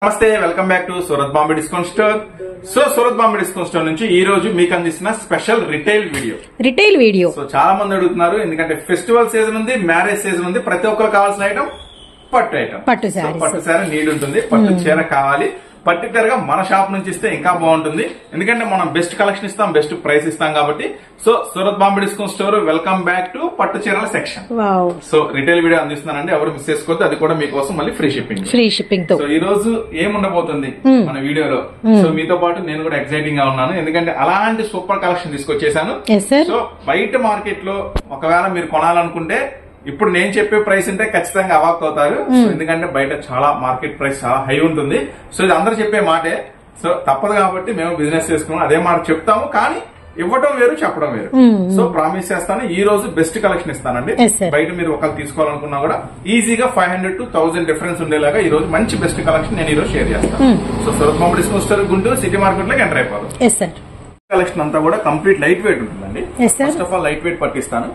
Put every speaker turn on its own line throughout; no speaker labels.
నమస్తే, welcome back to Surat Bombay discount store. So Surat Bombay discount store నుంచి ఈ రోజు మీకు అందిస్తున్న స్పెషల్ రిటైల్ వీడియో. సో చాలా మంది అడుగుతున్నారు, ఎందుకంటే ఫెస్టివల్ సీజన్ ఉంది, మ్యారేజ్ సీజన్ ఉంది, ప్రతి ఒక్కరు కావాల్సిన ఐటమ్ పట్టు శారీ నీడ్ ఉంటుంది. పట్టు చీర కావాలి, పర్టికులర్ గా మన షాప్ నుంచి ఇస్తే ఇంకా బాగుంటుంది. ఎందుకంటే మనం బెస్ట్ కలెక్షన్ ఇస్తాం, బెస్ట్ ప్రైస్ ఇస్తాం కాబట్టి. So Surat Bombay discount store, welcome back to పట్టు చీరల సెక్షన్. సో రిటైల్ వీడియో అందిస్తున్నానండి, ఎవరు మిస్ చేసుకోవద్దు. అది కూడా మీకోసం మళ్ళీ ఫ్రీ షిప్పింగ్. సో ఈ రోజు ఏముండబోతుంది మన వీడియోలో, సో మీతో పాటు నేను కూడా ఎక్సైటింగ్ గా ఉన్నాను, ఎందుకంటే అలాంటి సూపర్ కలెక్షన్ తీసుకొచ్చేసాను. సో బయట మార్కెట్ లో ఒకవేళ మీరు కొనాలనుకుంటే ఇప్పుడు నేను చెప్పే ప్రైస్ అంటే ఖచ్చితంగా అవాక్ అవుతారు. ఎందుకంటే బయట చాలా మార్కెట్ ప్రైస్ చాలా హై ఉంటుంది. సో ఇది అందరూ చెప్పే మాటే. సో తప్పదు కాబట్టి మేము బిజినెస్ చేసుకున్నాం, అదే మాట చెప్తాము, కానీ ఇవ్వటం వేరు, చెప్పడం వేరు. సో ప్రామిస్ చేస్తాను, ఈ రోజు బెస్ట్ కలెక్షన్ ఇస్తానండి. బయట మీరు ఒకరు తీసుకోవాలనుకున్నా కూడా ఈజీగా 500 to 1000 డిఫరెన్స్ ఉండేలాగా ఈ రోజు మంచి బెస్ట్ కలెక్షన్ నేను ఈ రోజు షేర్ చేస్తాను. So Surat Bombay discount store, Guntur city market లోకి ఎంటర్ అయిపోతాం. కలెక్షన్ అంతా కూడా కంప్లీట్ లైట్ వెయిట్ ఉంటుందండి. First of all light weight పట్టిస్తాను.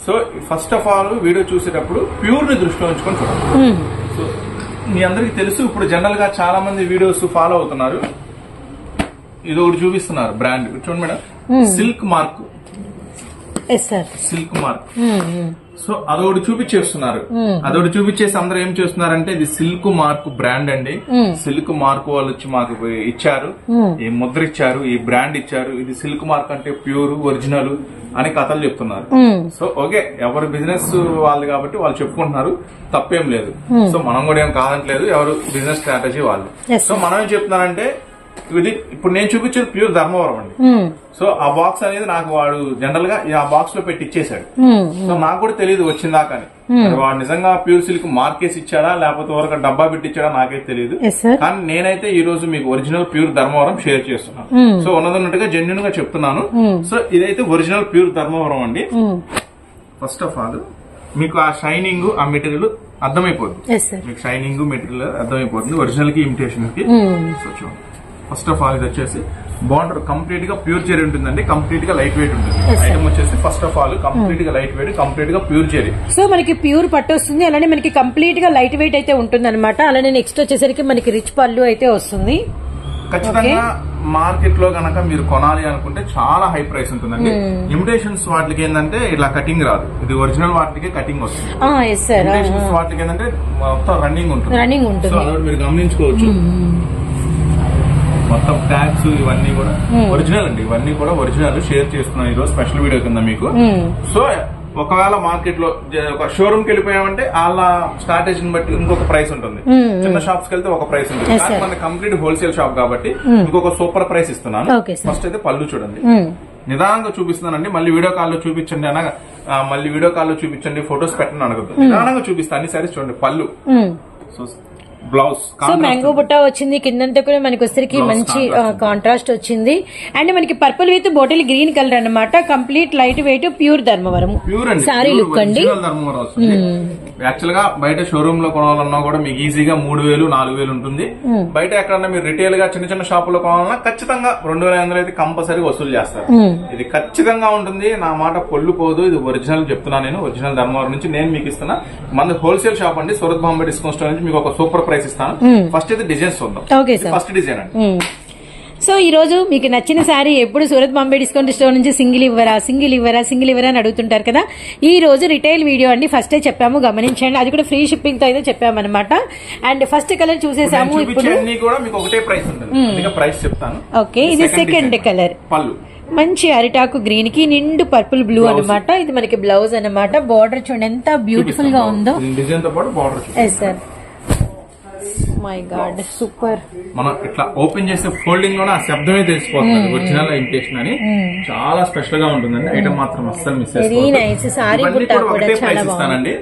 So first of all video చూసేటప్పుడు ప్యూర్ ని దృష్టిలో ఉంచుకొని చూడండి. సో మీ అందరికి తెలుసు, ఇప్పుడు జనరల్ గా చాలా మంది వీడియోస్ ఫాలో అవుతున్నారు. ఇది ఒకటి చూపిస్తున్నారు బ్రాండ్, చూడండి మేడం, సిల్క్ మార్క్. సో అదొకటి చూపించేస్తున్నారు. అదొకటి చూపించేసి అందరూ ఏం చేస్తున్నారంటే ఇది సిల్క్ మార్క్ బ్రాండ్ అండి, సిల్క్ మార్క్ వాళ్ళు వచ్చి మాకు ఇచ్చారు, ఈ ముద్ర ఇచ్చారు, ఈ బ్రాండ్ ఇచ్చారు, ఇది సిల్క్ మార్క్ అంటే ప్యూర్ ఒరిజినల్ అని కథలు చెప్తున్నారు. సో ఓకే, ఎవరు బిజినెస్ వాళ్ళు కాబట్టి వాళ్ళు చెప్పుకుంటున్నారు, తప్పేం లేదు. సో మనం కూడా ఏం కాదంటలేదు, ఎవరు బిజినెస్ స్ట్రాటజీ వాళ్ళు. సో మనం ఏం చెప్తున్నారంటే ఇది ఇప్పుడు నేను చూపించేది ప్యూర్ ధర్మవరం అండి. సో ఆ బాక్స్ అనేది నాకు వాడు జనరల్ గా ఆ బాక్స్ లో పెట్టి ఇచ్చేసాడు. సో నాకు కూడా తెలియదు వచ్చిందాకా అని. వాడు నిజంగా ప్యూర్ సిల్క్ మార్కేసి ఇచ్చాడా లేకపోతే ఒక డబ్బా పెట్టి ఇచ్చాడా నాకైతే తెలియదు. కానీ నేనైతే ఈ రోజు మీకు ఒరిజినల్ ప్యూర్ ధర్మవరం షేర్ చేస్తున్నాను. సో ఉన్నదన్నట్టుగా జెన్యున్ గా చెప్తున్నాను. సో ఇదైతే ఒరిజినల్ ప్యూర్ ధర్మవరం అండి. ఫస్ట్ ఆఫ్ ఆల్ మీకు ఆ షైనింగ్, ఆ మెటీరియల్ అర్థమైపోతుంది. మీకు షైనింగ్ మెటీరియల్ అర్థమైపోతుంది ఒరిజినల్ కి ఇమిటేషన్ కి. సో చూడండి, ఫస్ట్ ఆఫ్ ఆల్ ఇది వచ్చేసి బార్డర్ కంప్లీట్ గా ప్యూర్ జెరీ ఉంటుందండి, కంప్లీట్ గా లైట్ వెయిట్ ఉంటుంది. ఐటమ్ వచ్చేసి ఫస్ట్ ఆఫ్ ఆల్ కంప్లీట్ గా లైట్ వెయిట్, కంప్లీట్ గా ప్యూర్ జెరీ.
సో మనకి ప్యూర్ పట్టు వస్తుంది, అలానే మనకి కంప్లీట్ గా లైట్ వెయిట్ అయితే ఉంటుంది అనమాట. అలానే నెక్స్ట్ వచ్చేసరికి మనకి రిచ్ పళ్ళు అయితే వస్తుంది.
ఖచ్చితంగా మార్కెట్ లో గనక మీరు కొనాలి అనుకుంటే చాలా హై ప్రైస్ ఉంటుందండి. ఇమిటేషన్స్ వాటికి ఏంటంటే ఇలా కటింగ్ రాదు, ఇది ఒరిజినల్ వాటికి కటింగ్ వస్తుంది. ఇమిటేషన్స్ వాటికి ఏంటంటే మొత్తం రన్నింగ్ ఉంటుంది. సో అదొకటి మీరు గమనించుకోవచ్చు. మొత్తం ట్యాగ్స్ ఇవన్నీ కూడా ఒరిజినల్ అండి, ఇవన్నీ కూడా ఒరిజినల్ షేర్ చేస్తున్నాను ఈ రోజు స్పెషల్ వీడియో కింద మీకు. సో ఒకవేళ మార్కెట్ లో ఒక షోరూమ్ కి వెళ్ళిపోయామంటే వాళ్ళ స్ట్రాటజీని బట్టి ఇంకొక ప్రైస్ ఉంటుంది. చిన్న షాప్స్ కి వెళ్తే ఒక ప్రైస్ ఉంటుంది, కానీ మన కంప్లీట్ హోల్సేల్ షాప్ కాబట్టి ఇంకొక సూపర్ ప్రైస్ ఇస్తున్నాను. ఫస్ట్ అయితే పళ్ళు చూడండి, నిదానంగా చూపిస్తున్నానండి. మళ్ళీ వీడియో కాల్ లో చూపించండి అనగా మళ్ళీ వీడియో కాల్ లో చూపించండి, ఫొటోస్ పెట్టండి అనగదు, నిదానంగా చూపిస్తాను. అన్ని సారీస్ చూడండి, పళ్ళు, సో బ్లౌజ్,
సో మ్యాంగో బుట్ట వచ్చింది, కిందంతా కూడా మనకి వచ్చరికి మంచి కాంట్రాస్ట్ వచ్చింది. అండ్ మనకి purple with bottle green colour అన్నమాట. Complete light weight pure Dharmavaram saree look అండి.
యాక్చువల్ గా బయట షోరూమ్ లో కొనాలన్నా కూడా మీకు ఈజీగా 3000, 4000 ఉంటుంది. బయట ఎక్కడన్నా మీరు రిటైల్ గా చిన్న చిన్న షాపుల్లో కొనాలన్నా ఖచ్చితంగా 2500 అయితే కంపల్సరీ వసూలు చేస్తారు. ఇది ఖచ్చితంగా ఉంటుంది, నా మాట పొల్లు పోదు. ఇది ఒరిజినల్ చెప్తున్నా నేను, ఒరిజినల్ ధర్మవరం నుంచి నేను మీకు ఇస్తున్నా. మన హోల్సేల్ షాప్ అండి, సూరత్ బాంబే డిస్కౌంట్ స్టోర్ నుంచి మీకు ఒక సూపర్ ప్రైస్ ఇస్తాను. ఫస్ట్ అయితే డిజైన్స్ చూద్దాం. ఫస్ట్ డిజైన్ అండి.
సో ఈ రోజు మీకు నచ్చిన శారీ ఎప్పుడు సూరత్ బాంబే డిస్కౌంట్ స్టోర్ నుంచి సింగిల్ ఇవ్వరా అని అడుగుతుంటారు కదా. ఈ రోజు రిటైల్ వీడియో అండి, ఫస్టే చెప్పాము, గమనించండి. అది కూడా ఫ్రీ షిప్పింగ్ తో అయితే చెప్పాము అనమాట. అండ్ ఫస్ట్ కలర్ చూసేసాము. ఇప్పుడు ఓకే, ఇది సెకండ్ కలర్, మంచి అరిటాకు గ్రీన్ కి నిండు పర్పుల్ బ్లూ అనమాట. ఇది మనకి బ్లౌజ్ అనమాట. బార్డర్ చూడండి ఎంత బ్యూటిఫుల్ గా ఉందో. Sir my God, super.
మనం ఇట్లా ఓపెన్ చేసే ఫోల్డింగ్ లోనే ఆ శబ్దమే తెలిసిపోతుంది ఒరిజినల్ ఇమిటేషన్ అని. చాలా స్పెషల్ గా ఉంటుందండి. ఐటమ్ మాత్రం అస్సలు మిస్ ఇస్తానండి.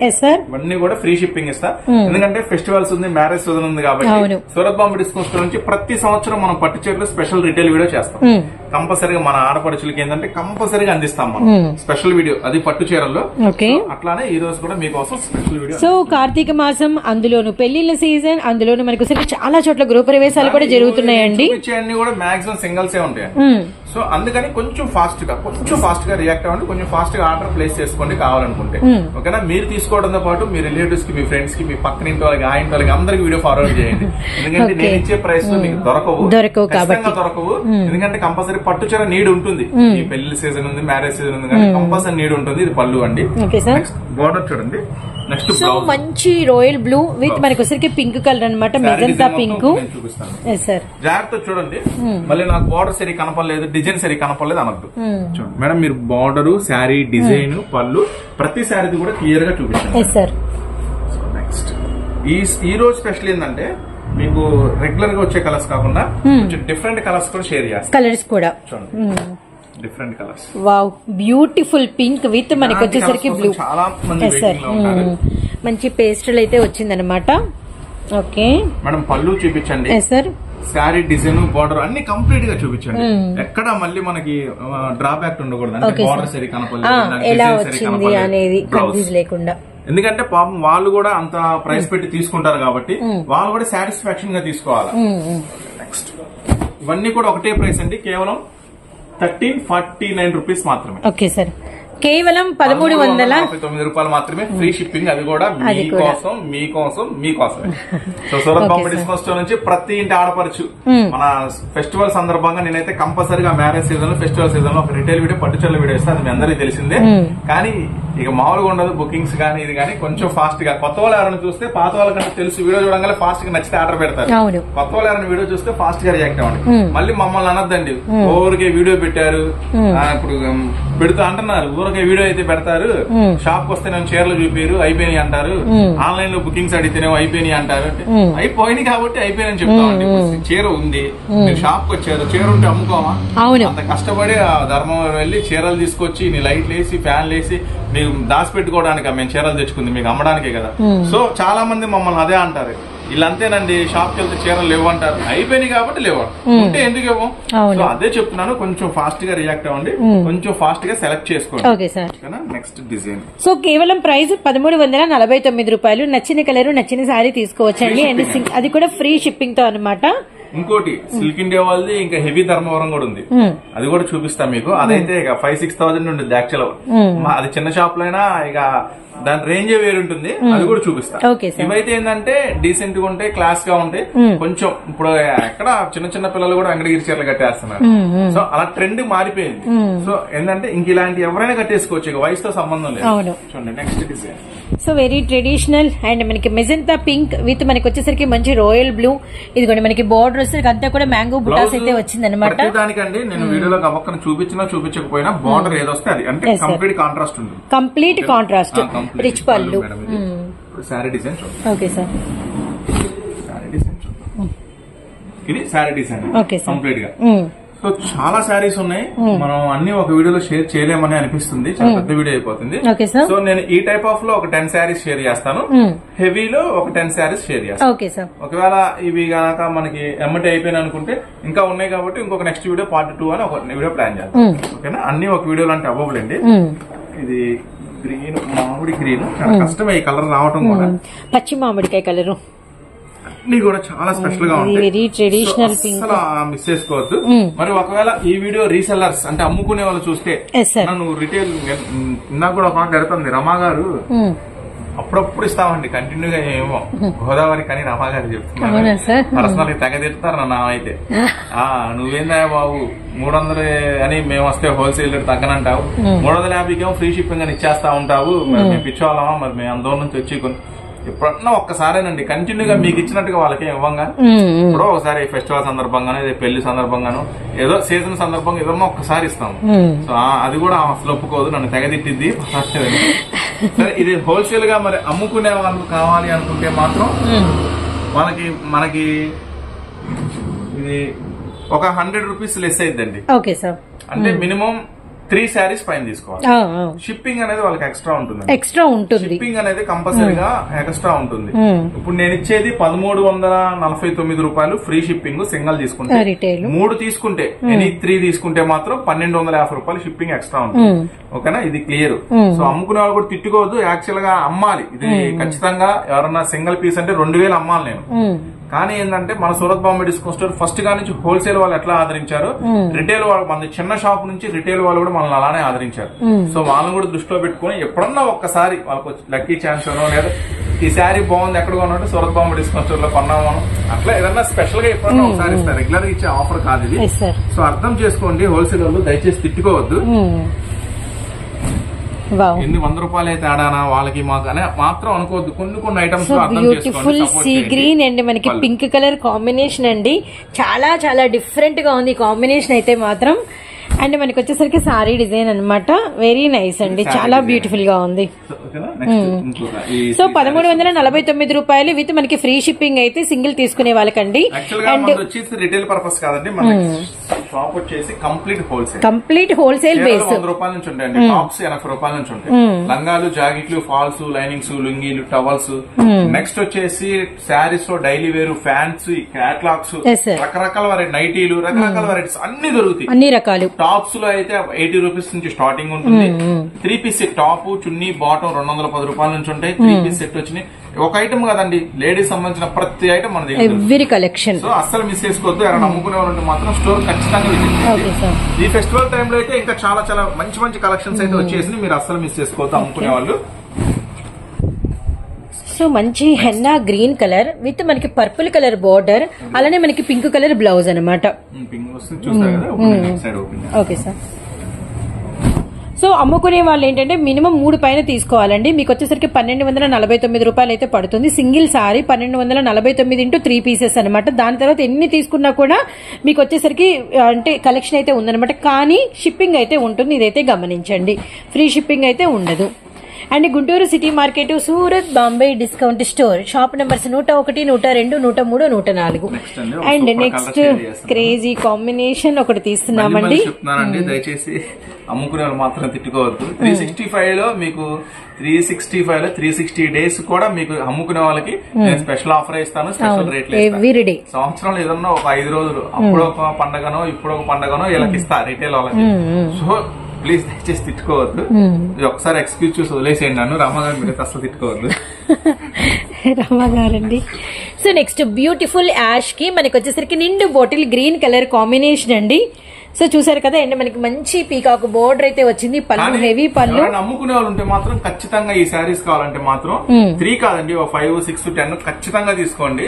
ఇవన్నీ కూడా ఫ్రీ షిప్పింగ్ ఇస్తా, ఎందుకంటే ఫెస్టివల్స్ ఉంది, మ్యారేజ్ సీజన్ ఉంది కాబట్టి. సూరత్ బాంబే డిస్కౌంట్ స్టోర్ నుంచి ప్రతి సంవత్సరం మనం పట్టు చీరలు స్పెషల్ రిటైల్ వీడియో చేస్తాం. కంపల్సరీగా మన ఆడపడుచులకి ఏంటంటే కంపల్సరీగా అందిస్తాం మనం స్పెషల్ వీడియో, అది పట్టు చీరల్లో. అట్లానే ఈ రోజు కూడా మీకోసం స్పెషల్ వీడియో.
సో కార్తీక మాసం, అందులోను పెళ్లిళ్ళ సీజన్, అందులోను మనకు చాలా చోట్ల గృహ ప్రవేశాలు కూడా జరుగుతున్నాయండి.
అన్ని కూడా మాక్సిమం సింగిల్సే ఉంటాయి. సో అందుకని కొంచెం ఫాస్ట్ గా రియాక్ట్ అవ్వండి, కొంచెం ఫాస్ట్ గా ఆర్డర్ ప్లేస్ చేసుకోండి కావాలనుకుంటే. ఓకేనా? మీరు తీసుకోవడంతో పాటు మీ రిలేటివ్స్ కి, మీ ఫ్రెండ్స్ కి, మీ పక్కన ఇంటి వాళ్ళకి, ఆ ఇంటి వాళ్ళకి అందరికి వీడియో ఫార్వర్డ్ చేయండి. ఎందుకంటే నేను ఇచ్చే ప్రైస్ లో మీకు దొరకవు. ఎందుకంటే కంపల్సరీ పట్టు చీర నీడ్ ఉంటుంది. ఈ పెళ్లి సీజన్ ఉంది, మ్యారేజ్ సీజన్ ఉంది, కానీ కంపల్సరీ నీడ్ ఉంటుంది. ఇది పళ్ళు అండి. బోర్డర్ చూడండి. నెక్స్ట్
మంచి రాయల్ బ్లూ విత్ మనకి వచ్చరికి పింక్ కలర్ అనమాట, మెజంతా పింక్.
జాగ్రత్త చూడండి, మళ్ళీ నాకు బార్డర్ సరి కనపడలేదు, డిజైన్ సరి కనపడలేదు అనద్దు. చూడండి మేడం, మీరు బార్డర్, శారీ డిజైన్, పళ్ళు ప్రతి శారీ కూడా క్లియర్ గా చూపించండి. నెక్స్ట్ ఈ రోజు స్పెషల్ ఏంటంటే మీకు రెగ్యులర్ గా వచ్చే కలర్స్ కాకుండా కొంచెం డిఫరెంట్ కలర్స్ కూడా షేర్ చేస్తాం.
కలర్స్ కూడా
చూడండి, different colours.
Wow, beautiful pink with మనకి వచ్చేసరికి బ్లూ.
చాలా మంది
మంచి పేస్టల్ అయితే వచ్చిందనమాట. ఓకే
మేడం, పళ్ళు చూపించండి సార్. శారీ డిజైన్, బార్డర్ అన్ని కంప్లీట్ గా చూపించండి. ఎక్కడ మళ్ళీ మనకి డ్రాబ్యాక్ ఉండకూడదు. అంటే బార్డర్ సరి
లేకుండా.
ఎందుకంటే పాపం వాళ్ళు కూడా అంత ప్రైస్ పెట్టి తీసుకుంటారు కాబట్టి వాళ్ళు కూడా సాటిస్ఫాక్షన్ గా తీసుకోవాలి. నెక్స్ట్ ఇవన్నీ కూడా ఒకటే ప్రైస్ అండి, కేవలం 1349 రూపీస్ మాత్రమే.
ఓకే సార్, కేవలం 1349
రూపాయలు మాత్రమే. ఫ్రీ షిప్పింగ్, అది కూడా మీకోసం. So Surat Bombay discount store నుంచి ప్రతి ఇంటి ఆడపడుచు మన ఫెస్టివల్ సందర్భంగా నేనైతే కంపల్సరీగా మ్యారేజ్ సీజన్ లో, ఫెస్టివల్ సీజన్ లో ఒక రిటైల్ వీడియో, పట్టుచీరల వీడియో ఇస్తాను. అది మీ అందరికీ తెలిసిందే. కానీ ఇక మామూలుగా ఉండదు బుకింగ్స్ కానీ ఇది కానీ. కొంచెం ఫాస్ట్ గా కొత్త వాళ్ళు ఎవరైనా చూస్తే పాత వాళ్ళకంటే తెలుసు, వీడియో చూడగానే ఫాస్ట్ గా నచ్చితే ఆర్డర్ పెడతారు. కొత్త వాళ్ళు ఎవరైనా వీడియో చూస్తే ఫాస్ట్ గా రియాక్ట్ అవ్వండి. మళ్ళీ మమ్మల్ని అనొద్దండి, ఊరికే వీడియో పెట్టారు ఇప్పుడు పెడుతూ అంటున్నారు. ఊరికే వీడియో అయితే పెడతారు, షాప్ వస్తే నేను చీరలు చూపారు అయిపోయినాయి అంటారు, ఆన్లైన్ లో బుకింగ్స్ అడిగితేనే అయిపోయినాయి అంటారు. అయిపోయినాయి కాబట్టి అయిపోయినాయని చెప్తామండి. చీర ఉంది, మీరు షాప్ కి వచ్చారు, చీర ఉంటే అమ్ముకోమా? అంత కష్టపడి ధర్మవరం వెళ్ళి చీరలు తీసుకొచ్చి నీ లైట్లు వేసి, ఫ్యాన్లు వేసి మీకు దాచిపెట్టుకోవడానికి మేము చీరలు తెచ్చుకుంది, మీకు అమ్మడానికే కదా. సో చాలా మంది మమ్మల్ని అదే అంటారు, వీళ్ళంతేనండి షాప్ కి వెళ్తే చీరలు లేవంటారు. అయిపోయినాయి కాబట్టి లేవు, ఉంటే ఎందుకు ఇవ్వం? సో అదే చెప్తున్నాను, కొంచెం ఫాస్ట్ గా రియాక్ట్ అవ్వండి, కొంచెం ఫాస్ట్ గా సెలెక్ట్ చేసుకోండి. Next design.
సో కేవలం ప్రైస్ 1349 రూపాయలు. నచ్చిన కలర్, నచ్చిన శారీ తీసుకోవచ్చండి. అండ్ అది కూడా ఫ్రీ షిప్పింగ్ తో అనమాట.
ఇంకోటి సిల్క్ ఇండియా వాళ్ళది ఇంకా హెవీ ధర్మవరం కూడా ఉంది, అది కూడా చూపిస్తాం మీకు. అదైతే ఇక 5-6,000 ఉంటుంది యాక్చువల్. అది చిన్న షాప్ లో అయినా ఇక దాని రేంజ్ వేరు ఉంటుంది, అది కూడా చూపిస్తా. ఇవైతే ఏంటంటే డీసెంట్ గా ఉంటాయి, క్లాస్ గా ఉంటాయి. కొంచెం ఇప్పుడు ఎక్కడ చిన్న పిల్లలు కూడా వెంకటగిరి చీరలు కట్టేస్తున్నారు. సో అలా ట్రెండ్ మారిపోయింది. సో ఏంటంటే ఇంక ఇలాంటి ఎవరైనా కట్టేసుకోవచ్చు, ఇక వయసుతో సంబంధం లేదు. చూడండి next design.
So very traditional and మనకి మెజంతా పింక్ విత్ మనకి వచ్చేసరికి మంచి రాయల్ బ్లూ. ఇదిగోండి మనకి బార్డర్ వచ్చేసరికి అంతా కూడా మ్యాంగో బుటాస్ అయితే వచ్చింది అనమాట.
దానికండి నేను వీడియోలో గబక్కన చూపించకపోయినా బార్డర్ ఏదొస్తే అది అంటే కంప్లీట్ కాంట్రాస్ట్ ఉంది.
కంప్లీట్ కాంట్రాస్ట్, రిచ్ పళ్ళు.
Sari design.
Okay sir,
sari design. ఇది శారీ డిజైన్ కంప్లీట్ గా. సో చాలా శారీస్ ఉన్నాయి, మనం అన్ని ఒక వీడియోలో షేర్ చేయలేమని అనిపిస్తుంది, చాలా పెద్ద వీడియో అయిపోతుంది. సో నేను ఈ టైప్ ఆఫ్ లో ఒక 10 శారీస్ షేర్ చేస్తాను, హెవీలో ఒక 10 శారీస్ షేర్ చేస్తాను. ఒకవేళ ఇవి గనక మనకి ఎమ్మటి అయిపోయినా అనుకుంటే ఇంకా ఉన్నాయి కాబట్టి ఇంకొక నెక్స్ట్ వీడియో పార్ట్ 2 అని ఒక వీడియో ప్లాన్ చేస్తాం. ఓకేనా? అన్ని ఒక వీడియోలో అంటే అవ్వబుల్ అండి. ఇది గ్రీన్, మామిడి గ్రీన్, చాలా కష్టమే ఈ కలర్ రావటం కూడా.
పచ్చి మామిడికాయ కలర్
అన్ని కూడా చాలా స్పెషల్ గా ఉంటాయి, మిస్ చేసుకోవద్దు. మరి ఒకవేళ ఈ వీడియో రీసెల్లర్స్ అంటే అమ్ముకునే వాళ్ళు చూస్తే, నువ్వు రిటైల్ ఇందాక కూడా ఒక అడుగుతుంది రమా గారు, అప్పుడప్పుడు ఇస్తామండి కంటిన్యూగా, ఏమో గోదావరి కానీ రమా గారు చెప్తున్నారు పర్సనల్ తెగ తిడతారు నా అయితే. నువ్వేందా బాబు 300 అని మేము వస్తే హోల్సేల్ రేట్ తగ్గనంటావు, 350 ఫ్రీ షిప్పింగ్ అని ఇచ్చేస్తా ఉంటావు, మేము పిచ్చోళ్ళమా? మరి మేము అందరం నుంచి వచ్చి ఎప్పుడన్నా ఒక్కసారేనండి కంటిన్యూగా మీకు ఇచ్చినట్టుగా వాళ్ళకి ఇవ్వంగా. ఇప్పుడు ఒకసారి ఫెస్టివల్ సందర్భంగానో, పెళ్లి సందర్భంగానో, ఏదో సీజన్ సందర్భంగా ఏదన్నా ఒక్కసారి ఇస్తాము. సో అది కూడా అసలు ఒప్పుకోదు, నన్ను తెగదిట్టింది. సరే, ఇది హోల్సేల్ గా మరి అమ్ముకునే వాళ్ళు కావాలి అనుకుంటే మాత్రం మనకి ఇది ఒక 100 రూపీస్ లెస్ అయిద్దండి.
Okay sir.
అంటే మినిమం 3 శారీస్ పైన తీసుకోవాలి. షిప్పింగ్ అనేది వాళ్ళకి ఎక్స్ట్రా ఉంటుంది. షిప్పింగ్ అనేది కంపల్సరీగా ఎక్స్ట్రా ఉంటుంది. ఇప్పుడు నేను ఇచ్చేది 1349 రూపాయలు ఫ్రీ షిప్పింగ్ సింగిల్ తీసుకుంటే, 3 తీసుకుంటే ఎనీ 3 తీసుకుంటే మాత్రం 1250 రూపాయలు షిప్పింగ్ ఎక్స్ట్రా ఉంటుంది. ఓకేనా, ఇది క్లియర్. సో అమ్ముకునే వాళ్ళు కూడా తిట్టుకోవద్దు, యాక్చువల్ గా అమ్మాలి. ఇది ఖచ్చితంగా ఎవరన్నా సింగిల్ పీస్ అంటే 2000 అమ్మాలి నేను. కానీ ఏంటంటే మన Surat Bombay discount store first గా నుంచి హోల్సేల్ వాళ్ళు ఎట్లా ఆదరించారు, రిటైల్ వాళ్ళు మన చిన్న షాప్ నుంచి రిటైల్ వాళ్ళు కూడా మనల్ని అలానే ఆదరించారు. సో వాళ్ళని కూడా దృష్టిలో పెట్టుకుని ఎప్పుడన్నా ఒక్కసారి వాళ్ళకు లక్కీ ఛాన్స్ లేదా ఈ శారీ బాగుంది ఎక్కడ కొన్నట్టు సూరత్ బాంబే డిస్కౌంట్ స్టోర్ లో కొన్నాము అట్లా ఏదన్నా స్పెషల్ గా ఎప్పుడన్నా ఒకసారి ఇస్తారు. రెగ్యులర్ గా ఇచ్చే ఆఫర్ కాదు ఇది. సో అర్థం చేసుకోండి, హోల్సేల్ వాళ్ళు దయచేసి తిట్టుకోవద్దు. ఎన్ని 100 రూపాయలు అయితే ఆడానా వాళ్ళకి మాకు అనే మాత్రం అనుకోవద్దు. కొన్ని ఐటమ్స్
బ్యూటిఫుల్ సీ గ్రీన్ అండి, మనకి పింక్ కలర్ కాంబినేషన్ అండి. చాలా చాలా డిఫరెంట్ గా ఉంది కాంబినేషన్ అయితే మాత్రం. అండ్ మనకి వచ్చేసరికి సారీ డిజైన్ అన్నమాట. వెరీ నైస్ అండి, చాలా బ్యూటిఫుల్ గా ఉంది. సో 1349 రూపాయలు విత్ మనకి ఫ్రీ షిప్పింగ్ అయితే సింగిల్ తీసుకునే వాళ్ళకండి.
అండ్ రిటైల్ పర్పస్ కాదండి, షాప్ వచ్చేసి
కంప్లీట్ హోల్సేల్ బేస్.
100 రూపాయల నుంచి ఉంటాయండి, టాప్స్ 80 రూపాయల నుంచి ఉంటాయి. లంగాలు, జాకెట్లు, ఫాల్స్, లైనింగ్స్, లుంగీలు, టవల్స్. నెక్స్ట్ వచ్చేసి శారీస్ లో డైలీ వేరు, ఫ్యాన్స్, క్యాట్లాగ్స్, రకరకాల వెరైటీ, నైటీలు, రకరకాల వెరైటీస్ అన్ని దొరుకుతాయి.
అన్ని రకాలు.
టాప్స్ లో అయితే 80 రూపీస్ నుంచి స్టార్టింగ్ ఉంటుంది. 3 పీస్ సెట్, టాప్, చున్నీ, బాటం 210 రూపాయల నుంచి ఉంటాయి. 3 పీస్ సెట్ వచ్చినాయి. ఒక ఐటమ్ కదండి, లేడీస్ సంబంధించిన ప్రతి ఐటమ్ మన దగ్గర
ఎవ్రీ కలెక్షన్.
సో అస్సలు మిస్ చేసుకోవద్దు. ఎవరైనా అమ్ముకునే వాళ్ళు మాత్రం స్టోర్ ఖచ్చితంగా విజిట్ చేయండి. ఈ ఫెస్టివల్ టైంలో అయితే ఇంకా చాలా చాలా మంచి మంచి కలెక్షన్స్ అయితే వచ్చేసి మీరు అస్సలు మిస్ చేసుకోవద్దు అమ్ముకునే వాళ్ళు.
సో మంచి హెన్నా గ్రీన్ కలర్ విత్ మనకి పర్పుల్ కలర్ బోర్డర్, అలానే మనకి పింక్ కలర్ బ్లౌజ్ అనమాట. Okay sir. సో అమ్ముకునే వాళ్ళు ఏంటంటే మినిమం 3 పైన తీసుకోవాలండి. మీకు వచ్చేసరికి 1249 రూపాయలు అయితే పడుతుంది. సింగిల్ సారీ 1249 ఇంటూ 3 పీసెస్ అనమాట. దాని తర్వాత ఎన్ని తీసుకున్నా కూడా మీకు వచ్చేసరికి అంటే కలెక్షన్ అయితే ఉందనమాట. కానీ షిప్పింగ్ అయితే ఉంటుంది, ఇదైతే గమనించండి. ఫ్రీ షిప్పింగ్ అయితే ఉండదు. And Guntur city market, Surat Bombay discount store, shop numbers 101, 102, 103, 104. And next crazy combination ఒకటి తీస్తున్నామండి.
దయచేసి అమ్ముకునే వాళ్ళు మాత్రం తిట్టుకోవద్దు. 365 లో మీకు 360 డేస్ కూడా మీకు అమ్ముకునే వాళ్ళకి నేను స్పెషల్ ఆఫర్ ఇస్తాను, స్పెషల్ రేట్లు. సంవత్సరంలో ఏదన్నా ఒక 5 రోజులు, అప్పుడు ఒక పండగనో ఇప్పుడు ఒక పండగనో వీళ్ళకి ఇస్తా రిటైల్ వాళ్ళకి. సో ప్లీజ్ దయచేసి తిట్టుకోవద్దు. ఒకసారి ఎక్స్క్యూజ్ చూసి వదిలేసేయండి నన్ను. రామగారు మీరు అసలు తిట్టుకోవద్దు.
రామగారండి. సో నెక్స్ట్ బ్యూటిఫుల్ యాష్ కి మనకి వచ్చేసరికి నిండు బాటిల్ గ్రీన్ కలర్ కాంబినేషన్ అండి. సో చూసారు కదా అండి, మనకి మంచి పీకాక్ బోర్డర్ అయితే వచ్చింది. పళ్ళు హెవీ పళ్ళు.
అమ్ముకునే వాళ్ళు ఉంటే మాత్రం ఖచ్చితంగా ఈ శారీస్ కావాలంటే మాత్రం 3 కాదండి, 5, 6, 10 ఖచ్చితంగా తీసుకోండి.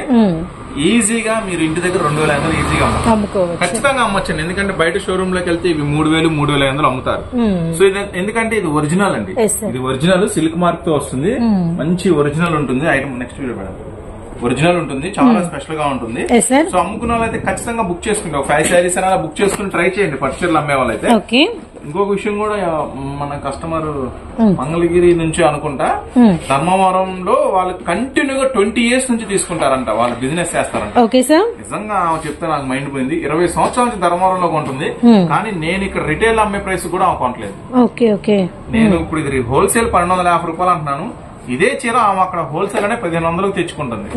ఈజీగా మీరు ఇంటి దగ్గర 2500 ఈజీగా అమ్ముకోవచ్చు. ఖచ్చితంగా అమ్మొచ్చండి. ఎందుకంటే బయట షోరూమ్ లోకి వెళ్తే ఇవి 3000, 3500 అమ్ముతారు. సో ఇది ఎందుకంటే ఇది ఒరిజినల్ అండి, ఇది ఒరిజినల్ సిల్క్ మార్క్ తో వస్తుంది. మంచి ఒరిజినల్ ఉంటుంది item. Next video madam original ఉంటుంది, చాలా స్పెషల్ గా ఉంటుంది. సో అమ్ముకున్న వాళ్ళైతే ఖచ్చితంగా బుక్ చేసుకుంటే 5 శారీస్ అలా బుక్ చేసుకుని ట్రై చేయండి పర్చర్లు అమ్మే వాళ్ళైతే. ఇంకొక విషయం కూడా, మన కస్టమర్ మంగళగిరి నుంచి అనుకుంటా, ధర్మవరంలో వాళ్ళు కంటిన్యూగా 20 years నుంచి తీసుకుంటారంట, వాళ్ళు బిజినెస్ చేస్తారంట. నిజంగా చెప్తే నాకు మైండ్ పోయింది. 20 సంవత్సరాల నుంచి ధర్మవరంలో కొంటుంది, కానీ నేను ఇక్కడ రిటైల్ అమ్మే ప్రైస్ కూడా కొనట్లేదు. నేను ఇప్పుడు ఇది హోల్సేల్ 1250 రూపాయలు అంటున్నాను. ఇదే చీర ఆమె అక్కడ హోల్సేల్ అనే 1500 తెచ్చుకుంటుంది.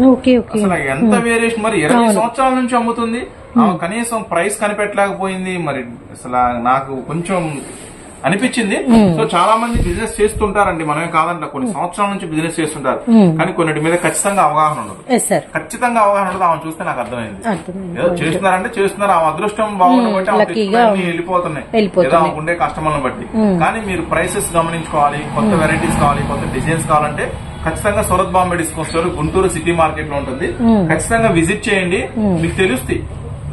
అసలు ఎంత వేరియేషన్. మరి 20 సంవత్సరాల నుంచి అమ్ముతుంది, ఆమె కనీసం ప్రైస్ కనిపెట్టలేకపోయింది. మరి అసలు నాకు కొంచెం అనిపించింది. సో చాలా మంది బిజినెస్ చేస్తుంటారండి, మనమే కాదంట, కొన్ని సంవత్సరాల నుంచి బిజినెస్ చేస్తుంటారు, కానీ కొన్నిటి మీద ఖచ్చితంగా అవగాహన ఉండదు. ఖచ్చితంగా అవగాహన ఉండదు. ఆమె చూస్తే నాకు అర్థమైంది, ఏదో చేస్తున్నారంటే చేస్తున్నారు, ఆమె అదృష్టం బాగుండబట్టి వెళ్ళిపోతున్నాయి, ఏదో ఆమె ఉండే కస్టమర్లను బట్టి. కానీ మీరు ప్రైసెస్ గమనించుకోవాలి, కొత్త వెరైటీస్ కావాలి, కొత్త డిజైన్స్ కావాలంటే ఖచ్చితంగా Surat Bombay discount store Guntur city market లో ఉంటుంది. ఖచ్చితంగా విజిట్ చేయండి, మీకు తెలుస్తాయి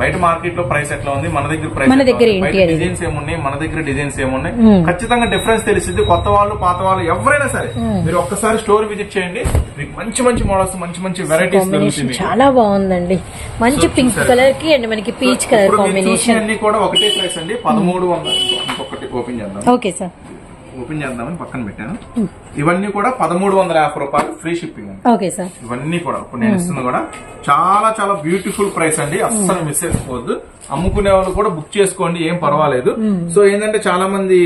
బయట మార్కెట్ లో ప్రైస్ ఎట్లా ఉంది, మన దగ్గర ప్రైస్, డిజైన్స్ ఏమున్నాయి, మన దగ్గర డిజైన్స్ ఏమున్నాయి, ఖచ్చితంగా డిఫరెన్స్ తెలిసింది. కొత్త వాళ్ళు పాత వాళ్ళు ఎవరైనా సరే మీరు ఒక్కసారి స్టోర్ విజిట్ చేయండి, మీకు మంచి మంచి మోడల్స్, మంచి మంచి వెరైటీస్ దొరుకుతాయి.
చాలా బాగుందండి, మంచి పింక్ కలర్ కి అండ్ మనకి పీచ్ కలర్ కాంబినేషన్
అన్ని కూడా ఒకటే ప్రైస్ అండి, 1300. ఇంకొకటి ఓపెన్ చేద్దాం.
Okay sir.
ఓపెన్ చేద్దామని పక్కన పెట్టాను. ఇవన్నీ కూడా 1350 రూపాయలు ఫ్రీ షిప్పింగ్ అండి.
Okay sir.
ఇవన్నీ కూడా ఇప్పుడు నేను ఇస్తున్నా కూడా చాలా చాలా బ్యూటిఫుల్ ప్రైస్ అండి. అస్సలు మిస్ చేసుకోవద్దు. అమ్ముకునే వాళ్ళు కూడా బుక్ చేసుకోండి, ఏం పర్వాలేదు. సో ఏంటంటే చాలా మంది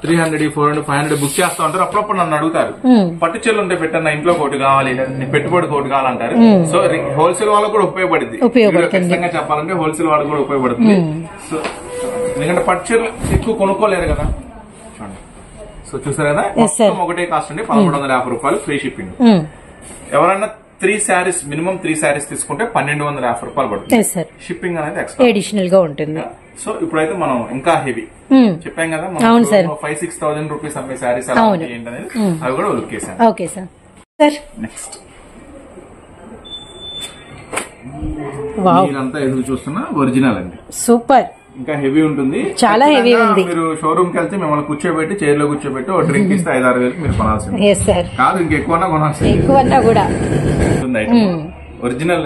300, 400, 500 బుక్ చేస్తా ఉంటారు. అప్పుడప్పుడు నన్ను అడుగుతారు, పట్టు చీరలు ఉంటే పెట్టన్న, ఇంట్లో కోటి కావాలి, పెట్టుబడి కోటి కావాలంటారు. సో హోల్సేల్ వాళ్ళకు కూడా ఉపయోగపడుతుంది. ఖచ్చితంగా చెప్పాలంటే హోల్సేల్ వాళ్ళకు కూడా ఉపయోగపడుతుంది. సో ఎందుకంటే పట్టు చీరలు ఎక్కువ కొనుక్కోలేరు కదా. చూడండి, సో చూసారు కదా, మొత్తం ఒకటే కాస్ట్ అండి 1350 రూపాయలు ఫ్రీ షిప్పింగ్. ఎవరన్నా 3 శారీస్ మినిమం 3 శారీస్ తీసుకుంటే 1250 రూపాయలు పడుతుంది. షిప్పింగ్ అనేది ఎక్స్ట్రా అడిషనల్ గా ఉంటుంది. సో ఇప్పుడైతే మనం ఇంకా హెవీ చెప్పాం కదా, మనం 5-6 థౌసండ్ రూపీస్ అమ్మే శారీస్ ఏంటనేది అవి కూడా లుక్ చేశాను.
Okay sir.
నెక్స్ట్ మీరంతా ఎదురు చూస్తున్న ఒరిజినల్ అండి.
సూపర్.
ఇంకా హెవీ ఉంటుంది,
చాలా హెవీ ఉంది.
మీరు షోరూమ్ కి వెళ్తే మిమ్మల్ని కూర్చోబెట్టి చైర్ లో కూర్చోబెట్టి ఒక డ్రింక్ ఇస్తే 5-6 వేలకు మీరు కొనాల్సింది కాదు, ఇంకెక్కువన్నా కొనాల్సింది. ఒరిజినల్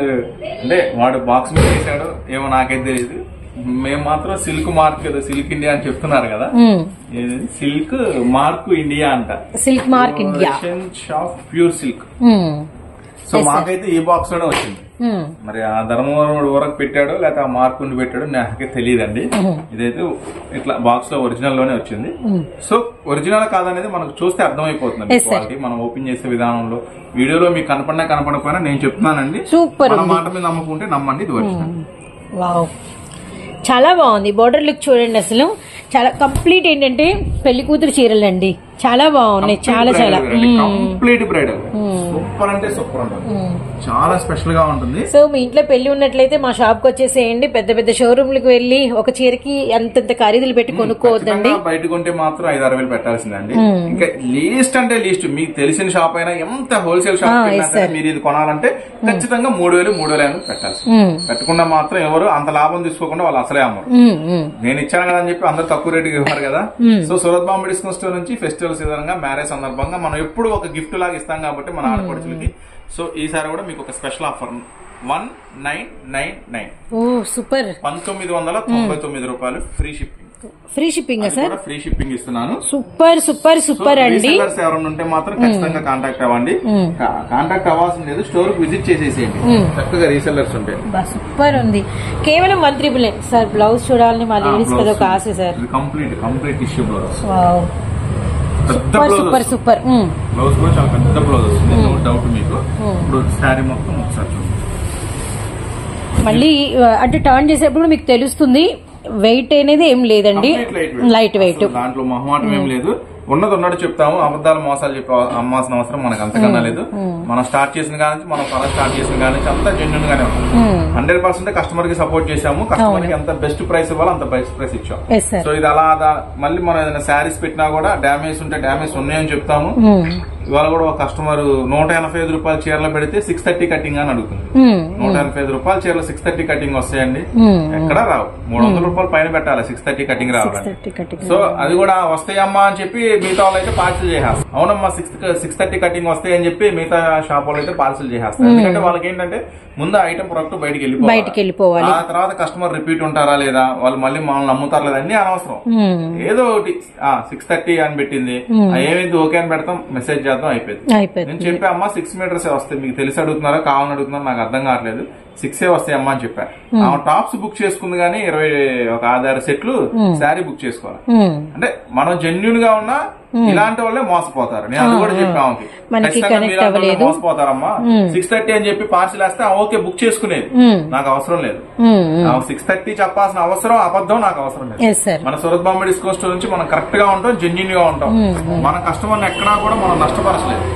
అంటే వాడు బాక్స్ మీద వేసాడు ఏమో నాకైతే తెలియదు. మేము మాత్రం సిల్క్ మార్క్ ఏదో సిల్క్ ఇండియా అని చెప్తున్నారు కదా, సిల్క్ మార్క్ ఇండియా అంట. Silk mark India shop pure silk. So మాకైతే ఈ బాక్స్ లోనే వచ్చింది. మరి ఆ ధర్మవరం వరకు పెట్టాడో లేకపోతే ఆ మార్క్ ఉండి పెట్టాడో నాకే తెలియదండి. ఇదైతే ఇట్లా బాక్స్ లో ఒరిజినల్ లోనే వచ్చింది. సో ఒరిజినల్ కాదనేది మనకు చూస్తే అర్థమైపోతుంది క్వాలిటీ. మనం ఓపెన్ చేసే విధానంలో వీడియోలో మీకు కనపడినా కనపడకపోయినా నేను చెప్తున్నానండి, మన మాట మీద నమ్ముకుంటే నమ్మండి, ఇది ఒరిజినల్.
చాలా బాగుంది. బోర్డర్ లుక్ చూడండి, అసలు చాలా కంప్లీట్. ఏంటంటే పెళ్లి కూతురు చీరలండి, చాలా బాగున్నాయి. చాలా చాలా
కంప్లీట్ బ్రైడల్, సూపర్ అంటే సూపర్ ఉంటుంది, చాలా స్పెషల్ గా ఉంటుంది.
సో మీ ఇంట్లో పెళ్లి ఉన్నట్లయితే మా షాప్ కి వచ్చేసేయండి. పెద్ద పెద్ద షోరూమ్ లకు వెళ్లి ఒక చీరకి అంతంత ఖరీదులు పెట్టి కొనుక్కోవద్దండి.
బయట కొంటే మాత్రం 5-6 వేలు పెట్టాల్సిందండి. ఇంకా లీస్ట్ అంటే లీస్ట్ మీకు తెలిసిన షాప్ అయినా, ఎంత హోల్సేల్ షాప్ అయినా మీరు ఇది కొనాలంటే ఖచ్చితంగా 3,000-3,500 పెట్టాల్సి. పెట్టకుండా మాత్రం ఎవరు అంత లాభం తీసుకోకుండా వాళ్ళు అసలే అమ్మరు. నేను ఇచ్చాను కదా అని చెప్పి అందరు తక్కువ రేటుకి ఇవ్వరు కదా. So Surat Bombay discount store నుంచి ఫెస్టివల్ సీజన్ గా, మ్యారేజ్ సందర్భంగా మనం ఎప్పుడు ఒక గిఫ్ట్ లాగా ఇస్తాం కాబట్టి మన ఆడపడుచులకి. సో ఈసారి కూడా మీకు ఒక స్పెషల్ ఆఫర్ 1999.
సూపర్.
1999 రూపాయలు free shipping.
Free shipping sir?
Free shipping ఇస్తున్నాను.
సూపర్ సూపర్ సూపర్ అండి.
ఎవరైనా ఉంటే మాత్రం ఖచ్చితంగా కాంటాక్ట్ అవ్వండి. కాంటాక్ట్ అవ్వాల్సిన లేదు, స్టోర్ కి విజిట్ చేసేసేయండి. చక్కగా రీసెల్లర్స్ ఉంటాయి.
సూపర్ ఉంది. కేవలం 1,999 సార్. బ్లౌజ్ చూడాలని మా లేడీస్ కదా ఒక ఆశ sir.
Complete tissue blouse.
Super super.
Blouse కూడా చాలా పెద్ద బ్లౌజ్ వస్తుంది, నో డౌట్ మీకు. ఇప్పుడు శారీ మొత్తం ఒకసారి చూడండి.
మళ్ళీ అంటే టర్న్ చేసేప్పుడు మీకు తెలుస్తుంది. వెయిట్ అనేది ఏం లేదండి, లైట్ వెయిట్.
దాంట్లో మొహమాటం ఏం లేదు, ఉన్నది ఉన్నట్టు చెప్తాము. అబద్దాలు మోసాలు చెప్పి అమ్మాల్సిన అవసరం మనకు అంతకన్నా లేదు. మనం స్టార్ట్ చేసిన కానీ మనం పని స్టార్ట్ చేసిన కానీ అంతా జెన్యూన్ గానే ఉంటుంది. 100% కస్టమర్ కి సపోర్ట్ చేసాము. కస్టమర్ కి ఎంత బెస్ట్ ప్రైస్ ఇవ్వాలో అంత బెస్ట్ ప్రైస్ ఇచ్చాం. సో ఇది అలా మళ్ళీ మనం ఏదైనా శారీస్ పెట్టినా కూడా డ్యామేజ్ ఉంటే డ్యామేజ్ ఉన్నాయని చెప్తాము. ఇవాళ కూడా ఒక కస్టమర్ 185 రూపాయల చీరలు పెడితే 630 కటింగ్ అని అడుగుతుంది. 185 రూపాయల చీరలు 630 కటింగ్ వస్తాయండి, ఎక్కడా రావు. 300 రూపాయలు పైన పెట్టాలి 630 కటింగ్ రావాలి. సో అది కూడా వస్తాయమ్మా అని చెప్పి మిగతా వాళ్ళు అయితే పార్సిల్ చేసేస్తారు. అవునమ్మా 630 కటింగ్ వస్తాయని చెప్పి మిగతా షాప్ వాళ్ళు అయితే పార్సిల్ చేసేస్తారు. ఎందుకంటే వాళ్ళకి ఏంటంటే ముందు ఐటమ్ ప్రొడక్ట్ బయటికి వెళ్ళిపోవాలి. ఆ తర్వాత కస్టమర్ రిపీట్ ఉంటారా లేదా, వాళ్ళు మళ్ళీ మనల్ని నమ్ముతారా లేదా అన్ని అనవసరం. ఏదో ఒకటి 630 అని పెట్టింది, ఏమైంది ఓకే అని పెడతాం, మెసేజ్ చేద్దాం, అయిపోయింది. నేను చెప్పా అమ్మా 6 మీటర్స్ వస్తాయి, మీకు తెలిసి అడుగుతున్నారా కావాలని అడుగుతున్నారా నాకు అర్థం కావట్లేదు, 6 వస్తాయి అమ్మా అని చెప్పా. ఆమె టాప్స్ బుక్ చేసుకుంది కానీ 26 సెట్లు శారీ బుక్ చేసుకోవాలి. అంటే మనం జెన్యూన్ గా ఉన్నా ఇలాంటి వాళ్ళే మోసపోతారు. నేను అది కూడా చెప్పాము, మోసపోతారమ్మా 630 అని చెప్పి పార్సిల్ వేస్తే ఓకే బుక్ చేసుకునేది, నాకు అవసరం లేదు. 630 చెప్పాల్సిన అవసరం అబద్ధం నాకు అవసరం లేదు. మన సూరత్ బాంబే డిస్కౌంట్ స్టోర్ నుంచి మనం కరెక్ట్ గా ఉంటాం, జెన్యూన్ గా ఉంటాం. మన కస్టమర్ ఎక్కడా కూడా మనం నష్టపరచలేదు.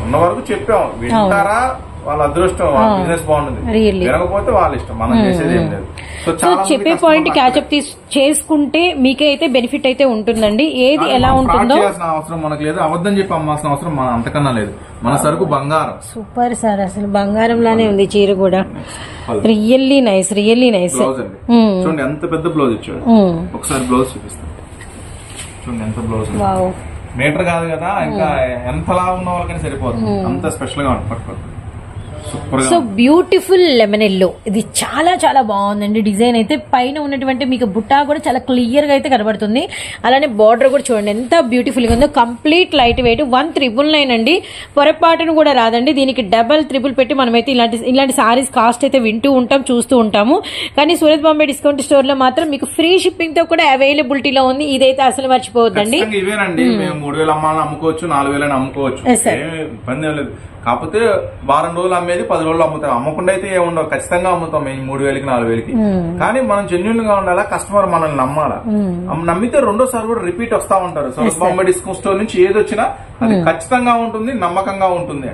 ఉన్న వరకు చెప్పాం, వింటారా వాళ్ళ అదృష్టం, బిజినెస్ బాగుంటుంది, వినకపోతే వాళ్ళ ఇష్టం, మనం చేసేది ఏం లేదు.
సో చెప్పే పాయింట్ క్యాచప్ చేసుకుంటే మీకే అయితే బెనిఫిట్ అయితే ఉంటుందండి. ఏది ఎలా ఉంటుందో
అవసరం మనకు లేదు, అబద్ధం చెప్పి అమ్మాల్సిన అవసరం మన అంతకన్నా లేదు. మన సరుకు బంగారం.
సూపర్ సార్, అసలు బంగారం లానే ఉంది చీర కూడా. Really nice, really nice.
చూడండి ఎంత పెద్ద బ్లౌజ్ ఇచ్చాడు. ఒకసారి బ్లౌజ్ చూపిస్తాను, చూడండి ఎంత బ్లౌజ్. మీటర్ కాదు కదా, ఇంకా ఎంతలా ఉన్న వాళ్ళకైనా సరిపోతుంది, అంత స్పెషల్ గా ఉంటుంది. పట్టుకోండి
సో బ్యూటిఫుల్ లెమన్ ఎల్లో, ఇది చాలా చాలా బాగుందండి. డిజైన్ అయితే పైన ఉన్నటువంటి మీకు బుట్టా కూడా చాలా క్లియర్ గా అయితే కనబడుతుంది. అలానే బార్డర్ కూడా చూడండి ఎంత బ్యూటిఫుల్ గా ఉందో. కంప్లీట్ లైట్ వెయిట్ 1,999 అండి. పొరపాటును కూడా రాదండి. దీనికి డబల్ ట్రిపుల్ పెట్టి మనమైతే ఇలాంటి సారీస్ కాస్ట్ అయితే వింటూ ఉంటాం, చూస్తూ ఉంటాము. కానీ సూరత్ బాంబే డిస్కౌంట్ స్టోర్ లో మాత్రం మీకు ఫ్రీ షిప్పింగ్ తో కూడా అవైలబిలిటీలో ఉంది. ఇదైతే అసలు మర్చిపోవద్దండి.
ఇవేనండి 3,000 అమ్మాలని అమ్ముకోవచ్చు, 4,000 అమ్ముకోవచ్చు, ఇబ్బంది లేదు. కాకపోతే వారం రోజులు అమ్మేది 10 రోజులు అమ్ముతాం. అమ్మకుండా అయితే ఏముండవు, ఖచ్చితంగా అమ్ముతాం 3,000కి 4,000కి. కానీ మనం జెన్యూన్ గా ఉండాలా, కస్టమర్ మనల్ని నమ్మాలా. నమ్మితే రెండోసారి కూడా రిపీట్ వస్తా ఉంటారు. సూరత్ బాంబే డిస్కౌంట్ స్టోర్ నుంచి ఏది వచ్చినా అది ఖచ్చితంగా ఉంటుంది, నమ్మకంగా ఉంటుంది.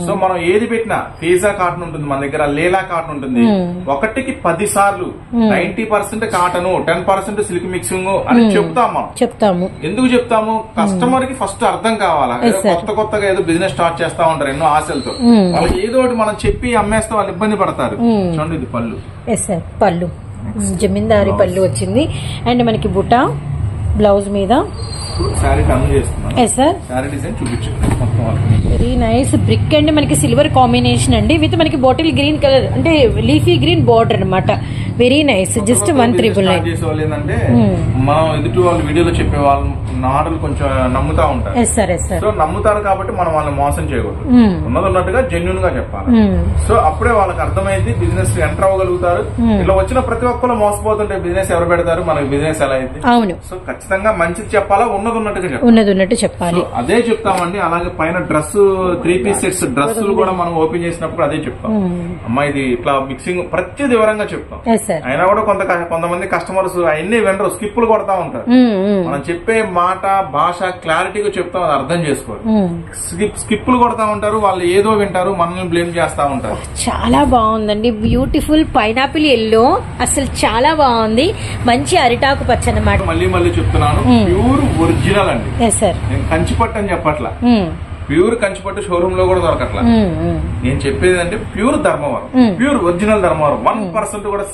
సో మనం ఏది పెట్టినా ఫీజా కాటన్ ఉంటుంది మన దగ్గర, లేలా కాటన్ ఉంటుంది. 1కి 10 సార్లు 90% కాటన్, 10% సిల్క్ మిక్సింగ్ అని చెప్తాం మనం.
చెప్తాము.
ఎందుకు చెప్తాము? కస్టమర్ కి ఫస్ట్ అర్థం కావాలా. కొత్తగా ఏదో బిజినెస్ స్టార్ట్ చేస్తా ఉంటారు ఎన్నో ఆశలతో. వాళ్ళకి ఏదో ఒకటి మనం చెప్పి అమ్మేస్తే వాళ్ళు ఇబ్బంది పడతారు. చూడండి ఇది పళ్ళు,
పళ్ళు జమీందారీ పళ్ళు వచ్చింది. అండ్ మనకి బుట్ట బ్లౌజ్ మీద
శారీ టర్న్ చేస్తున్నాను. శారీ డిజైన్ చూపించండి.
వెరీ నైస్ బ్రిక్ అండ్ మనకి సిల్వర్ కాంబినేషన్ అండి, విత్ మనకి బాటిల్ గ్రీన్ కలర్ అంటే లీఫీ గ్రీన్ బార్డర్ అనమాట. Very nice. జస్ట్ 1,999.
చేసేవాళ్ళు ఏంటంటే మనం ఎదుటి వాళ్ళు వీడియోలో చెప్పే వాళ్ళు నాడలు కొంచెం నమ్ముతా ఉంటారు. సో నమ్ముతారు కాబట్టి మనం వాళ్ళని మోసం చేయకూడదు, ఉన్నట్టుగా జెన్యూన్ గా చెప్పాలి. సో అప్పుడే వాళ్ళకి అర్థమైంది, బిజినెస్ ఎంటర్ అవ్వగలుగుతారు. ఇలా వచ్చిన ప్రతి ఒక్కరు మోసపోతుంటే బిజినెస్ ఎవరు పెడతారు, మనకి బిజినెస్ ఎలా అయింది.
అవును.
సో ఖచ్చితంగా మంచిది చెప్పాలా,
ఉన్నట్టుగా చెప్పాలి.
అదే చెప్తామండి. అలాగే పైన డ్రెస్ 3 పీస్ సెట్స్ డ్రెస్సులు కూడా మనం ఓపెన్ చేసినప్పుడు అదే చెప్తాం. అమ్మా ఇది ఇట్లా మిక్సింగ్ ప్రతి వివరంగా చెప్తాం. అయినా కూడా కొంతమంది కస్టమర్స్ అవన్నీ వెంటనే స్కిప్పులు కొడతా ఉంటారు. మనం చెప్పే మాట భాష క్లారిటీగా చెప్తాం, అది అర్థం చేసుకోరు. స్కిప్పులు కొడతా ఉంటారు, వాళ్ళు ఏదో వింటారు, మనల్ని బ్లేమ్ చేస్తా ఉంటారు.
చాలా బాగుందండి. బ్యూటిఫుల్ పైనాపిల్ ఎల్లో, అసలు చాలా బాగుంది. మంచి అరిటాకు పచ్చ అన్నమాట.
మళ్ళీ చెప్తున్నాను, ప్యూర్ ఒరిజినల్ అండి. నేను కంచిపట్టు అని చెప్పట్లా, ప్యూర్ కంచిపట్టు షోరూమ్ లో కూడా దొరకట్లా. నేను చెప్పేది అంటే pure Dharmavaram, pure original Dharmavaram. 1% కూడా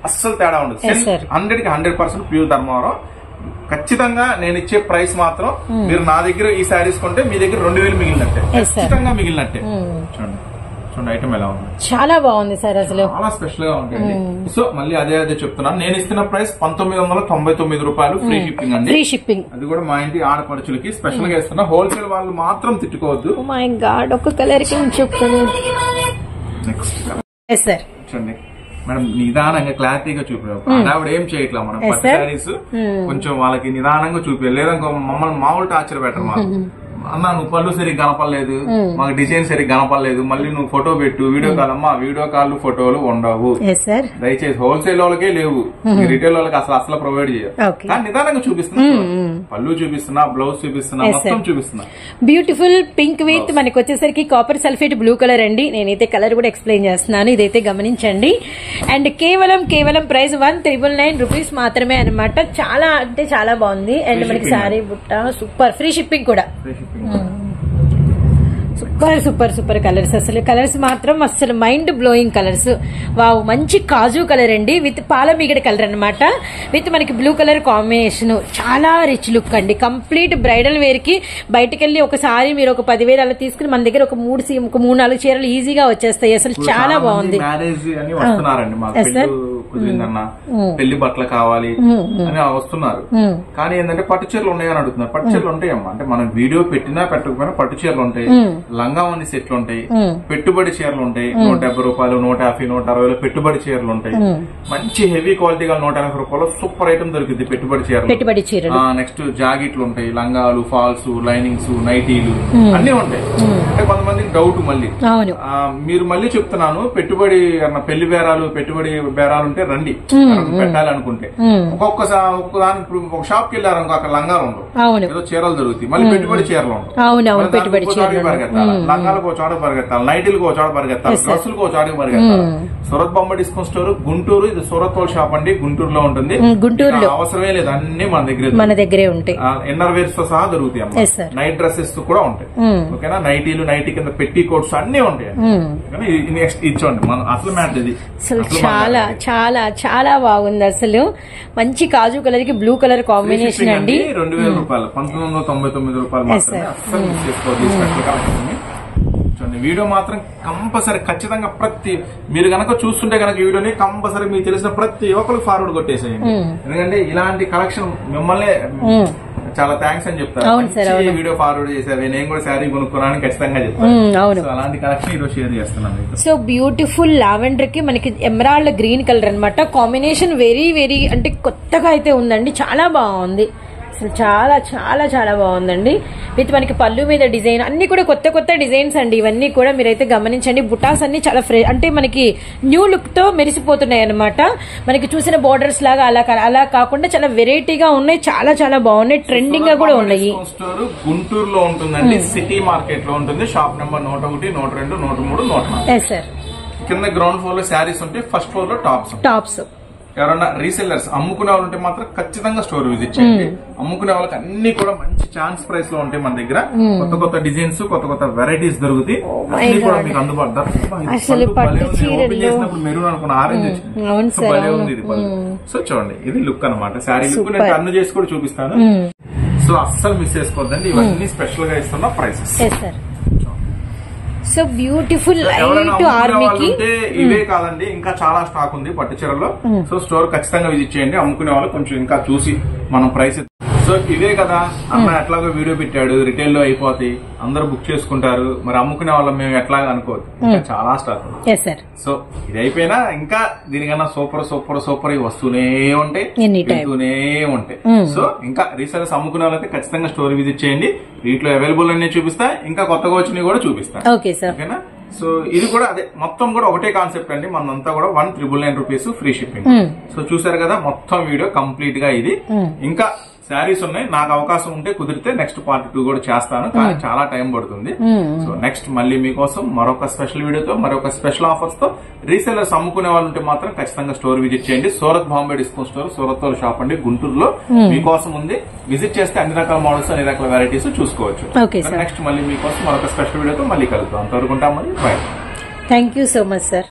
అస్సలు తేడా ఉండదు. 100కి 100% ప్యూర్ ధర్మవరం. ఖచ్చితంగా నేను ఇచ్చే ప్రైస్ మాత్రం మీరు నా దగ్గర ఈ శారీస్ కొంటే మీ దగ్గర 2,000 మిగిలినట్టే, ఖచ్చితంగా మిగిలినట్టే. చూడండి ఐటమ్ ఎలా ఉంది,
చాలా బాగుంది సార్, అసలు చాలా
స్పెషల్ గా ఉంటుంది. సో మళ్ళీ అదే చెప్తున్నాను, నేను ఇస్తున్న ప్రైస్ 1,999 రూపాయలు, ఫ్రీ షిప్పింగ్ అండి.
ఫ్రీ షిప్పింగ్,
అది కూడా మా ఇంటి ఆడపడుచులకి స్పెషల్ గా ఇస్తున్నా. హోల్సేల్ వాళ్ళు మాత్రం తిట్టుకోవద్దు.
మై గాడ్, ఒక కలర్ కి చెప్తాను. నెక్స్ట్
చూడండి మేడం, నిదానంగా క్లారిటీగా చూపించాం. ఆవిడ ఏం చేయట్లా, మనం పట్టు శారీస్ కొంచెం వాళ్ళకి నిదానంగా చూపించాలి. లేదా మమ్మల్ని మామూలు టార్చర్ పెట్టరు. మాకు అన్నా నువ్వు పళ్ళు సరిగ్గా కనపడలేదు, మాకు డిజైన్ సరిగ్గా కనపడలేదు, మళ్ళీ నువ్వు ఫోటో పెట్టు, వీడియో కాల్. అమ్మా వీడియో కాల్ ఫోటోలు ఉండవు దయచేసి. హోల్సేల్ వాళ్ళకే లేవు, రిటైల్ వాళ్ళకి అసలు ప్రొవైడ్ చేయాలి. కానీ నిదానంగా చూపిస్తున్నా, పళ్ళు చూపిస్తున్నా, బ్లౌజ్ చూపిస్తున్నా, మొత్తం చూపిస్తున్నా.
బ్యూటిఫుల్ పింక్ విత్ మనకి వచ్చేసరికి కాపర్ సల్ఫేట్ బ్లూ కలర్ అండి. నేనైతే కలర్ కూడా ఎక్స్ప్లెయిన్ చేస్తున్నాను, ఇదైతే గమనించండి. అండ్ కేవలం ప్రైస్ 1,999 రూపీస్ మాత్రమే అనమాట. చాలా అంటే చాలా బాగుంది. అండ్ మనకి సారీ బుట్ట సూపర్, ఫ్రీ షిప్పింగ్ కూడా. సూపర్ కలర్స్, అసలు కలర్స్ మాత్రం అసలు మైండ్ బ్లోయింగ్ కలర్స్. వావ్, మంచి కాజు కలర్ అండి, విత్ పాల మీగడ కలర్ అనమాట, విత్ మనకి బ్లూ కలర్ కాంబినేషన్. చాలా రిచ్ లుక్ అండి. కంప్లీట్ బ్రైడల్ వేర్ కి బయటకు వెళ్ళి ఒకసారి మీరు ఒక 10,000 అలా తీసుకుని మన దగ్గర ఒక 3-4 చీరలు ఈజీగా వచ్చేస్తాయి. అసలు చాలా బాగుంది.
పెళ్లి బట్టలు కావాలి అని వస్తున్నారు, కానీ ఏంటంటే పట్టు చీరలు ఉన్నాయని అడుగుతున్నారు. పట్టు చీరలు ఉంటాయమ్మా, అంటే మనం వీడియో పెట్టినా పెట్టకపోయినా పట్టు చీరలు ఉంటాయి, లంగావని సెట్లు ఉంటాయి, పెట్టుబడి చీరలు ఉంటాయి. 170 రూపాయలు, 150, 160 పెట్టుబడి చీరలు ఉంటాయి. మంచి హెవీ క్వాలిటీ గా 180 రూపాయలు సూపర్ ఐటమ్ దొరికింది పెట్టుబడి చీరలు. నెక్స్ట్ జాకెట్లు ఉంటాయి, లంగాలు, ఫాల్స్, లైనింగ్స్, నైటీలు అన్ని ఉంటాయి. అంటే కొంతమందికి డౌట్, మళ్ళీ మీరు మళ్ళీ చెప్తున్నాను, పెట్టుబడి పెళ్లి బేరాలు, పెట్టుబడి బేరాలు ఉంటే రండి పెట్టాలి అనుకుంటే. ఒక్కొక్కదాని ఒక షాప్ కి వెళ్ళారు, అక్కడ లంగాలు ఉండవు, ఏదో చీరలు దొరుకుతాయి. మళ్ళీ పెట్టుబడి చీరలు ఉండవు, లంగాలకు చోట పరిగెత్తాలి, నైటీలకు చోట పరిగెత్తాలి, డ్రెస్సులకు చోటకి పరిగెత్తాలి. సూరత్ బాంబే డిస్కౌంట్ స్టోర్ గుంటూరు, ఇది సూరత్ వాళ్ళ షాప్ అండి, గుంటూరులో ఉంటుంది. గుంటూరులో అవసరమే లేదు, అన్ని మన దగ్గరే ఉంటాయి. ఇన్నర్ వేర్స్ తో సహా దొరుకుతాయి, నైట్ డ్రెస్సెస్ కూడా ఉంటాయి. ఓకేనా, నైటీలు, నైటీ కింద పెట్టి కోట్స్ అన్ని ఉంటాయి. నెక్స్ట్ ఇచ్చోండి మనం అసలు మ్యాట్ ఇది.
చాలా చాలా చాలా బాగుంది. అసలు మంచి కాజు కలర్ కి బ్లూ కలర్ కాంబినేషన్ అండి.
2,000 రూపాయలు, 1,999 రూపాయలు మాత్రమే. చూడండి వీడియో మాత్రం కంపల్సరీ ఖచ్చితంగా మీరు గనక చూస్తుంటే గనక వీడియోని కంపల్సరీ మీకు తెలిసిన ప్రతి ఒక్కరికి ఫార్వర్డ్ కొట్టేసేయండి. ఎందుకంటే ఇలాంటి కలెక్షన్ మిమ్మల్ని చాలా థ్యాంక్స్ అని చెప్తాను. వీడియో ఫార్వర్డ్ చేశారు, నేను కూడా శారీ కొనుక్కున్నాను ఖచ్చితంగా చెప్తాను. అలాంటి కలెక్షన్ ఈరోజు షేర్ చేస్తున్నాను.
సో బ్యూటిఫుల్ లావెండర్ కి మనకి ఎమరాల్డ్ గ్రీన్ కలర్ అన్నమాట. కాంబినేషన్ వెరీ వెరీ అంటే కొత్తగా అయితే ఉందండి, చాలా బాగుంది అసలు, చాలా చాలా చాలా బాగుందండి. విత్ మనకి పళ్ళు మీద డిజైన్ అన్ని కూడా కొత్త కొత్త డిజైన్స్ అండి. ఇవన్నీ కూడా మీరైతే గమనించండి. బుటాస్ అన్ని చాలా ఫ్రెష్ అంటే మనకి న్యూ లుక్ తో మెరిసిపోతున్నాయి అనమాట. మనకి చూసిన బోర్డర్స్ లాగా అలా కాకుండా చాలా వెరైటీగా ఉన్నాయి, చాలా చాలా బాగున్నాయి, ట్రెండింగ్ గా కూడా ఉన్నాయి.
గుంటూరులో ఉంటుందండి, సిటీ మార్కెట్ లో ఉంటుంది. Shop number 101, 102, 103, 104.
సార్
కింద గ్రౌండ్ ఫ్లోర్ లో శారీస్ ఉంటాయి, ఫస్ట్ ఫ్లోర్ లో టాప్స్. ఎవరన్నా రీసెల్లర్స్ అమ్ముకునే వాళ్ళు ఉంటే మాత్రం ఖచ్చితంగా స్టోర్ విజిట్ చేయండి. అమ్ముకునే వాళ్ళకి అన్ని కూడా మంచి ఛాన్స్ ప్రైస్ లో ఉంటాయి. మన దగ్గర కొత్త కొత్త డిజైన్స్, కొత్త కొత్త వెరైటీస్ దొరుకుతాయి, అన్ని కూడా మీకు అందుబాటు. ఓపెన్ చేసినప్పుడు మెరూన్ అనుకున్న ఆరెంజ్ వచ్చింది, భలే ఉంది ఇది. సో చూడండి ఇది లుక్ అనమాట, శారీ లుక్. నేను టర్న్ చేసి కూడా చూపిస్తాను. సో అస్సలు మిస్ చేసుకోవద్దండి, ఇవన్నీ స్పెషల్ గా ఇస్తున్న ప్రైసెస్.
సో బ్యూటిఫుల్ లైట్ ఆర్మీకి
ఇవే కాదండి, ఇంకా చాలా స్టాక్ ఉంది పట్టు చీరలో. సో స్టోర్ ఖచ్చితంగా విజిట్ చేయండి. అమ్ముకునే వాళ్ళు కొంచెం ఇంకా చూసి మనం ప్రైస్. సో ఇవే కదా అన్న ఎట్లాగో వీడియో పెట్టాడు, రిటైల్ లో అయిపోతాయి, అందరూ బుక్ చేసుకుంటారు, మరి అమ్ముకునే వాళ్ళం మేము ఎట్లాగా అనుకోవద్దు, చాలా స్టాక్ ఉంది. సో ఇది అయిపోయినా ఇంకా దీనికన్నా సూపర్ సూపర్ సూపర్ వస్తూనే ఉంటాయి, వెళ్తూనే ఉంటాయి. సో ఇంకా రీసెలర్స్ అమ్ముకునే వాళ్ళైతే ఖచ్చితంగా స్టోర్ విజిట్ చేయండి. వీటిలో అవైలబుల్ అన్ని చూపిస్తా, ఇంకా కొత్తగా వచ్చినవి కూడా చూపిస్తా. ఓకేనా? సో ఇది కూడా అదే, మొత్తం కూడా ఒకటే కాన్సెప్ట్ అండి. మనంతా కూడా 1,999 రూపీస్ ఫ్రీ షిప్పింగ్. సో చూసారు కదా మొత్తం వీడియో కంప్లీట్ గా ఇది. ఇంకా శారీస్ ఉన్నాయి, నాకు అవకాశం ఉంటే కుదిరితే నెక్స్ట్ పార్ట్ 2 కూడా చేస్తాను, కానీ చాలా టైం పడుతుంది. సో నెక్స్ట్ మళ్ళీ మీకోసం మరొక స్పెషల్ వీడియోతో, మరొక స్పెషల్ ఆఫర్స్ తో. రీసెలర్స్ అమ్ముకునే వాళ్ళు ఉంటే మాత్రం ఖచ్చితంగా స్టోర్ విజిట్ చేయండి. సూరత్ బాంబే డిస్కౌంట్ స్టోర్, సూరత్ లో షాప్ అండి, గుంటూరులో మీకోసం ఉంది. విజిట్ చేస్తే అన్ని రకాల మోడల్స్, అన్ని రకాల వెరైటీస్ చూసుకోవచ్చు. నెక్స్ట్ మళ్ళీ మీకోసం మరొక స్పెషల్ వీడియోతో మళ్ళీ కలుద్దాం. అంతవరకు ఉంటాం మరి. By.
Thank you so much sir.